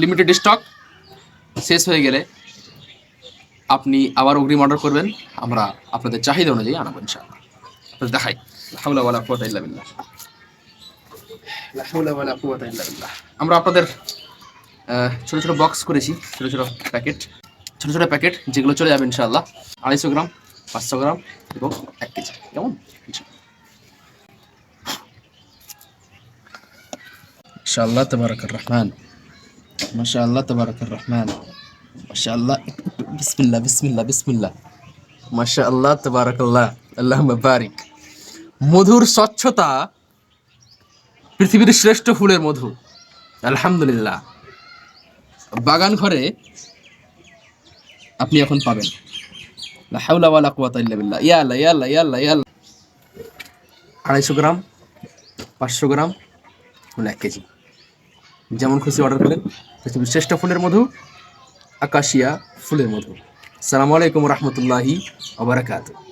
Limited stock শেষ হয়ে গেলে আপনি আবার অগ্রিম অর্ডার করবেন, আমরা আপনাদের চাহিদা অনুযায়ী আনাবো ইনশাআল্লাহ। আপনাদের দেখাই। লা হাওলা ওয়ালা কুওয়াতা ইল্লা বিল্লাহ। লা হাওলা ওয়ালা কুওয়াতা ইল্লা বিল্লাহ। আমরা আপনাদের ছোট ছোট বক্স করেছি, ছোট ছোট প্যাকেট, ছোট ছোট প্যাকেট যেগুলো চলে যাবে ইনশাআল্লাহ 250 গ্রাম, 500 গ্রাম এবং 1 কেজি। কেমন? মাশাআল্লাহ তাবারাকার রহমান, মাশাআল্লাহ তাবারাকার রহমান, মাশাআল্লাহ। বিসমিল্লাহ বিসমিল্লাহ বিসমিল্লাহ, মাশাআল্লাহ তাবারাকাল্লাহ, আল্লাহুম্মা বারিক। মধুর স্বচ্ছতা পৃথিবীর শ্রেষ্ঠ ফুলের মধু, আলহামদুলিল্লাহ। বাগান ঘরে আপনি এখন পাবেন। লা হাওলা ওয়ালা কুওয়াতা ইল্লা বিল্লাহ। ইয়া আল্লাহ ইয়া আল্লাহ ইয়া আল্লাহ ইয়া আল্লাহ। 250 গ্রাম, 500 গ্রাম, 1 কেজি, যেমন খুশি অর্ডার করেন। পৃথিবীর শ্রেষ্ঠ ফুলের মধু, আকাশিয়া ফুলের মধু। আসসালামু আলাইকুম রহমতুল্লাহি ওয়া বারাকাতুহু।